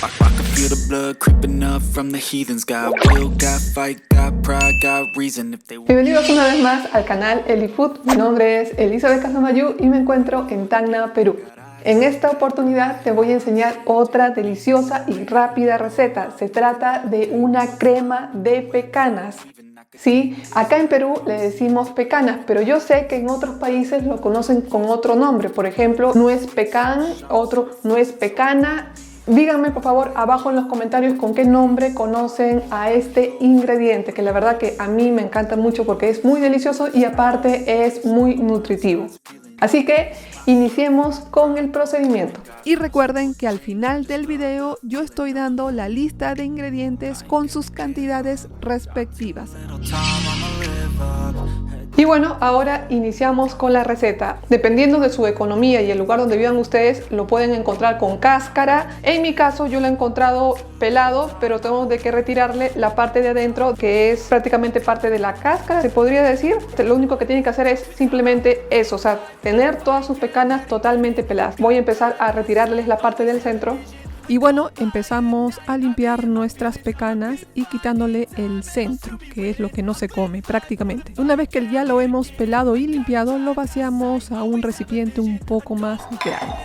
I can feel the blood creeping up from the heathens. Got will, got fight, got pride, got reason. If they Bienvenidos una vez más al canal Elifood. Mi nombre es Elizabeth Casamayu y me encuentro en Tacna, Perú. En esta oportunidad te voy a enseñar otra deliciosa y rápida receta. Se trata de una crema de pecanas. Sí, acá en Perú le decimos pecanas, pero yo sé que en otros países lo conocen con otro nombre. Por ejemplo, nuez pecan, otro nuez pecana. Díganme por favor abajo en los comentarios con qué nombre conocen a este ingrediente, que la verdad que a mí me encanta mucho porque es muy delicioso y aparte es muy nutritivo. Así que iniciemos con el procedimiento. Y recuerden que al final del video yo estoy dando la lista de ingredientes con sus cantidades respectivas. Y bueno, ahora iniciamos con la receta. Dependiendo de su economía y el lugar donde vivan ustedes, lo pueden encontrar con cáscara. En mi caso yo lo he encontrado pelado, pero tengo de que retirarle la parte de adentro, que es prácticamente parte de la cáscara, se podría decir. Lo único que tienen que hacer es simplemente eso, o sea, tener todas sus pecanas totalmente peladas. Voy a empezar a retirarles la parte del centro. Y bueno, empezamos a limpiar nuestras pecanas y quitándole el centro, que es lo que no se come prácticamente. Una vez que ya lo hemos pelado y limpiado, lo vaciamos a un recipiente un poco más grande.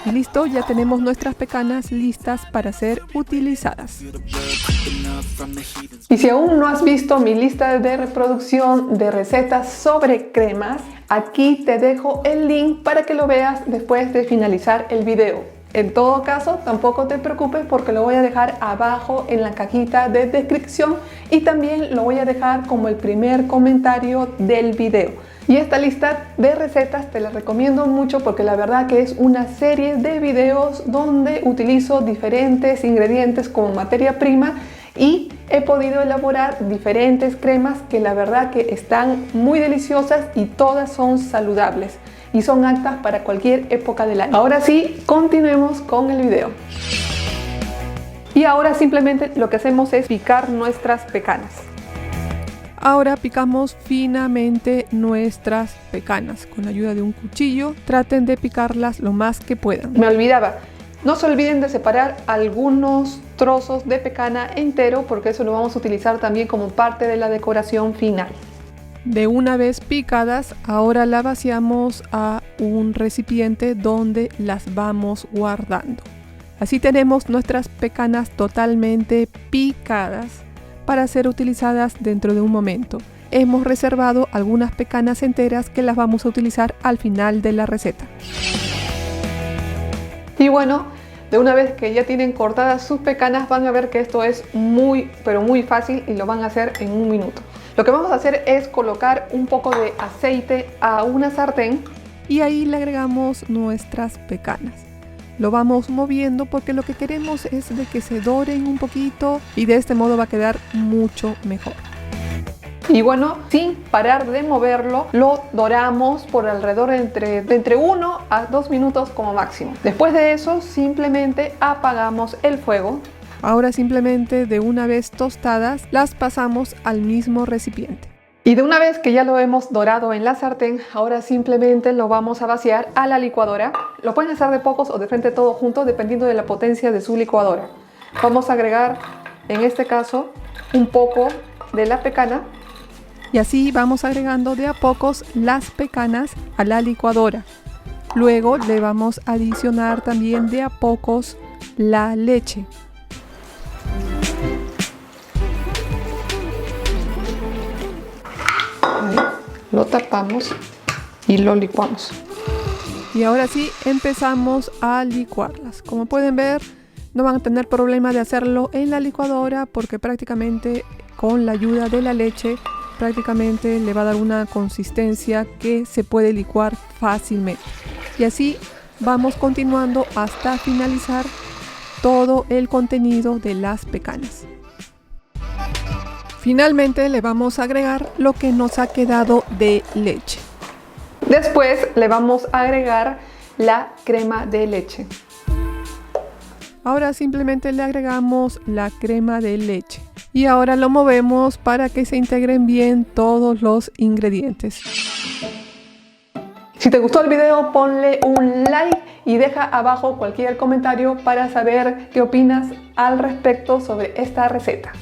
Y listo, ya tenemos nuestras pecanas listas para ser utilizadas. Y si aún no has visto mi lista de reproducción de recetas sobre cremas, aquí te dejo el link para que lo veas después de finalizar el video. En todo caso, tampoco te preocupes porque lo voy a dejar abajo en la cajita de descripción y también lo voy a dejar como el primer comentario del video. Y esta lista de recetas te la recomiendo mucho porque la verdad que es una serie de videos donde utilizo diferentes ingredientes como materia prima y he podido elaborar diferentes cremas que la verdad que están muy deliciosas y todas son saludables y son aptas para cualquier época del año. Ahora sí, continuemos con el video. Y ahora simplemente lo que hacemos es picar nuestras pecanas. Ahora picamos finamente nuestras pecanas con la ayuda de un cuchillo. Traten de picarlas lo más que puedan. Me olvidaba, no se olviden de separar algunos trozos de pecana entero porque eso lo vamos a utilizar también como parte de la decoración final. De una vez picadas, ahora la vaciamos a un recipiente donde las vamos guardando. Así tenemos nuestras pecanas totalmente picadas para ser utilizadas dentro de un momento. Hemos reservado algunas pecanas enteras que las vamos a utilizar al final de la receta. Y bueno, de una vez que ya tienen cortadas sus pecanas, van a ver que esto es muy, pero muy fácil y lo van a hacer en un minuto. Lo que vamos a hacer es colocar un poco de aceite a una sartén y ahí le agregamos nuestras pecanas. Lo vamos moviendo porque lo que queremos es de que se doren un poquito y de este modo va a quedar mucho mejor. Y bueno, sin parar de moverlo, lo doramos por alrededor entre 1 a 2 minutos como máximo. Después de eso, simplemente apagamos el fuego. Ahora simplemente de una vez tostadas, las pasamos al mismo recipiente. Y de una vez que ya lo hemos dorado en la sartén, ahora simplemente lo vamos a vaciar a la licuadora. Lo pueden hacer de pocos o de frente todo junto, dependiendo de la potencia de su licuadora. Vamos a agregar, en este caso, un poco de la pecana. Y así vamos agregando de a pocos las pecanas a la licuadora. Luego le vamos a adicionar también de a pocos la leche. Lo tapamos y lo licuamos. Y ahora sí empezamos a licuarlas. Como pueden ver, no van a tener problema de hacerlo en la licuadora porque prácticamente con la ayuda de la leche prácticamente le va a dar una consistencia que se puede licuar fácilmente. Y así vamos continuando hasta finalizar todo el contenido de las pecanas. Finalmente le vamos a agregar lo que nos ha quedado de leche. Después le vamos a agregar la crema de leche. Ahora simplemente le agregamos la crema de leche. Y ahora lo movemos para que se integren bien todos los ingredientes. Si te gustó el video, ponle un like y deja abajo cualquier comentario para saber qué opinas al respecto sobre esta receta.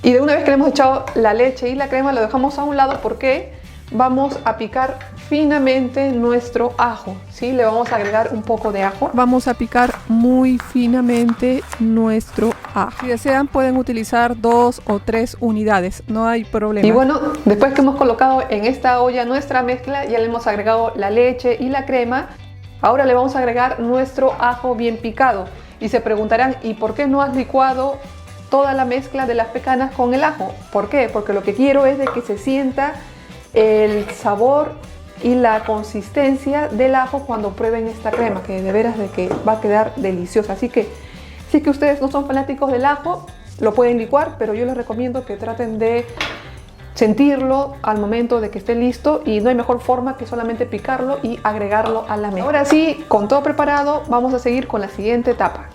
Y de una vez que le hemos echado la leche y la crema, lo dejamos a un lado porque vamos a picar finamente nuestro ajo, ¿sí? Le vamos a agregar un poco de ajo. Vamos a picar muy finamente nuestro ajo. Si desean, pueden utilizar 2 o 3 unidades, no hay problema. Y bueno, después que hemos colocado en esta olla nuestra mezcla, ya le hemos agregado la leche y la crema. Ahora le vamos a agregar nuestro ajo bien picado. Y se preguntarán, ¿y por qué no has licuado toda la mezcla de las pecanas con el ajo? ¿Por qué? Porque lo que quiero es de que se sienta el sabor y la consistencia del ajo cuando prueben esta crema, que de veras de que va a quedar deliciosa. Así que si es que ustedes no son fanáticos del ajo, lo pueden licuar, pero yo les recomiendo que traten de sentirlo al momento de que esté listo, y no hay mejor forma que solamente picarlo y agregarlo a la mezcla. Ahora sí, con todo preparado, vamos a seguir con la siguiente etapa.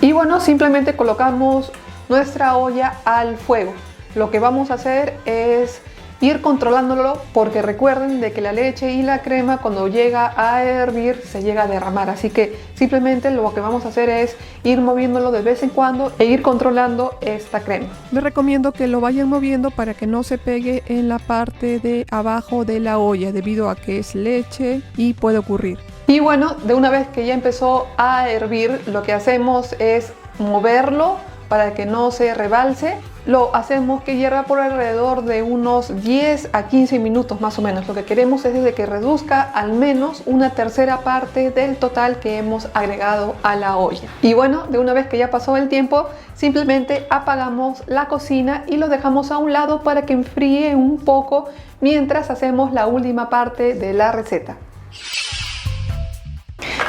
Y bueno, simplemente colocamos nuestra olla al fuego. Lo que vamos a hacer es ir controlándolo, porque recuerden de que la leche y la crema cuando llega a hervir se llega a derramar, así que simplemente lo que vamos a hacer es ir moviéndolo de vez en cuando e ir controlando esta crema. Les recomiendo que lo vayan moviendo para que no se pegue en la parte de abajo de la olla, debido a que es leche y puede ocurrir. Y bueno, de una vez que ya empezó a hervir, lo que hacemos es moverlo para que no se rebalse. Lo hacemos que hierva por alrededor de unos 10 a 15 minutos más o menos. Lo que queremos es de que reduzca al menos una tercera parte del total que hemos agregado a la olla. Y bueno, de una vez que ya pasó el tiempo, simplemente apagamos la cocina y lo dejamos a un lado para que enfríe un poco mientras hacemos la última parte de la receta.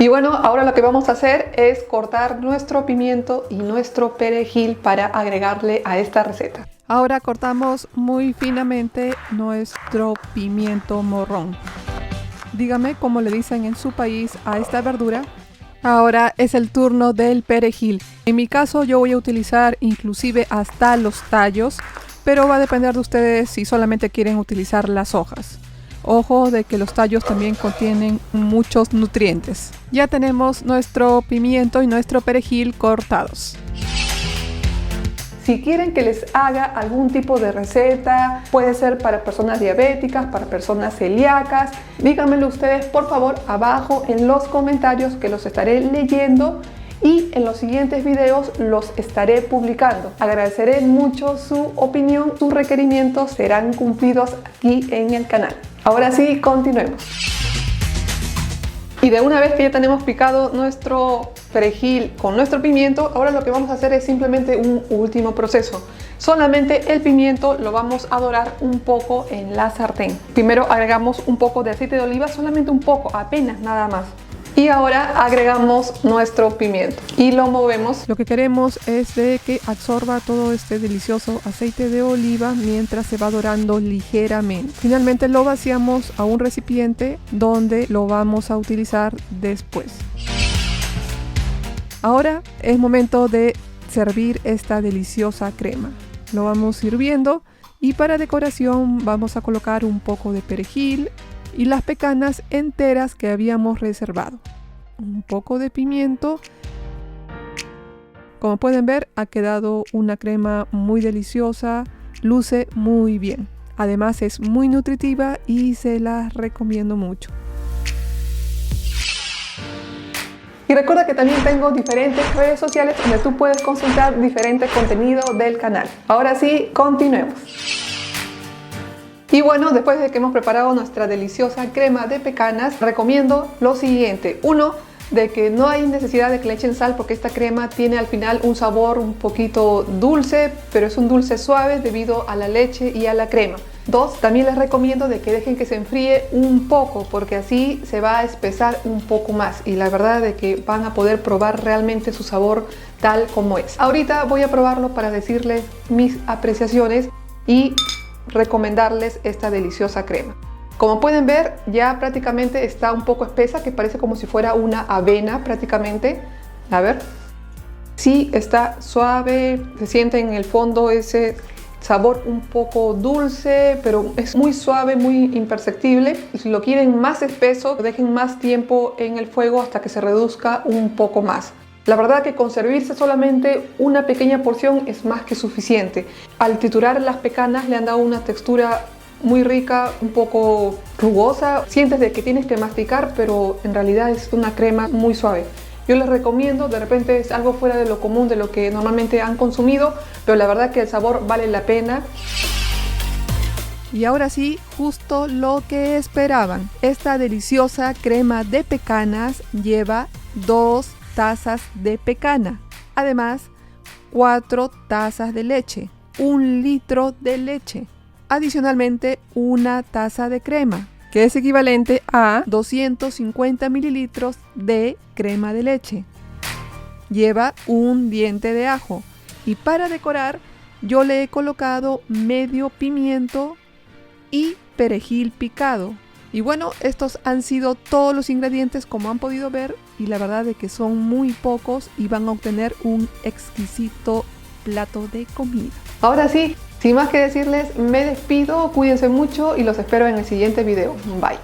Y bueno, ahora lo que vamos a hacer es cortar nuestro pimiento y nuestro perejil para agregarle a esta receta. Ahora cortamos muy finamente nuestro pimiento morrón. Dígame cómo le dicen en su país a esta verdura. Ahora es el turno del perejil. En mi caso yo voy a utilizar inclusive hasta los tallos, pero va a depender de ustedes si solamente quieren utilizar las hojas. Ojo de que los tallos también contienen muchos nutrientes. Ya tenemos nuestro pimiento y nuestro perejil cortados. Si quieren que les haga algún tipo de receta, puede ser para personas diabéticas, para personas celíacas, díganmelo ustedes por favor abajo en los comentarios, que los estaré leyendo y en los siguientes videos los estaré publicando. Agradeceré mucho su opinión, sus requerimientos serán cumplidos aquí en el canal. Ahora sí, continuemos. Y de una vez que ya tenemos picado nuestro perejil con nuestro pimiento, ahora lo que vamos a hacer es simplemente un último proceso. Solamente el pimiento lo vamos a dorar un poco en la sartén. Primero agregamos un poco de aceite de oliva, solamente un poco, apenas nada más. Y ahora agregamos nuestro pimiento y lo movemos. Lo que queremos es de que absorba todo este delicioso aceite de oliva mientras se va dorando ligeramente. Finalmente lo vaciamos a un recipiente donde lo vamos a utilizar después. Ahora es momento de servir esta deliciosa crema. Lo vamos sirviendo y para decoración vamos a colocar un poco de perejil y las pecanas enteras que habíamos reservado. Un poco de pimiento. Como pueden ver, ha quedado una crema muy deliciosa, luce muy bien. Además es muy nutritiva y se la recomiendo mucho. Y recuerda que también tengo diferentes redes sociales donde tú puedes consultar diferentes contenidos del canal. Ahora sí, continuemos. Y bueno, después de que hemos preparado nuestra deliciosa crema de pecanas, recomiendo lo siguiente. Uno, de que no hay necesidad de que le echen sal porque esta crema tiene al final un sabor un poquito dulce, pero es un dulce suave debido a la leche y a la crema. Dos, también les recomiendo de que dejen que se enfríe un poco porque así se va a espesar un poco más y la verdad de que van a poder probar realmente su sabor tal como es. Ahorita voy a probarlo para decirles mis apreciaciones y recomendarles esta deliciosa crema. Como pueden ver, ya prácticamente está un poco espesa, que parece como si fuera una avena prácticamente. A ver. Sí, está suave, se siente en el fondo ese sabor un poco dulce, pero es muy suave, muy imperceptible. Si lo quieren más espeso, dejen más tiempo en el fuego hasta que se reduzca un poco más. La verdad que con servirse solamente una pequeña porción es más que suficiente. Al triturar las pecanas le han dado una textura muy rica, un poco rugosa. Sientes de que tienes que masticar, pero en realidad es una crema muy suave. Yo les recomiendo, de repente es algo fuera de lo común, de lo que normalmente han consumido, pero la verdad que el sabor vale la pena. Y ahora sí, justo lo que esperaban. Esta deliciosa crema de pecanas lleva 2 tazas de pecana. Además, 4 tazas de leche, 1 litro de leche. Adicionalmente, 1 taza de crema, que es equivalente a 250 mililitros de crema de leche. Lleva 1 diente de ajo. Y para decorar, yo le he colocado medio pimiento y perejil picado. Y bueno, estos han sido todos los ingredientes como han podido ver, y la verdad es que son muy pocos y van a obtener un exquisito plato de comida. Ahora sí, sin más que decirles, me despido, cuídense mucho y los espero en el siguiente video. Bye.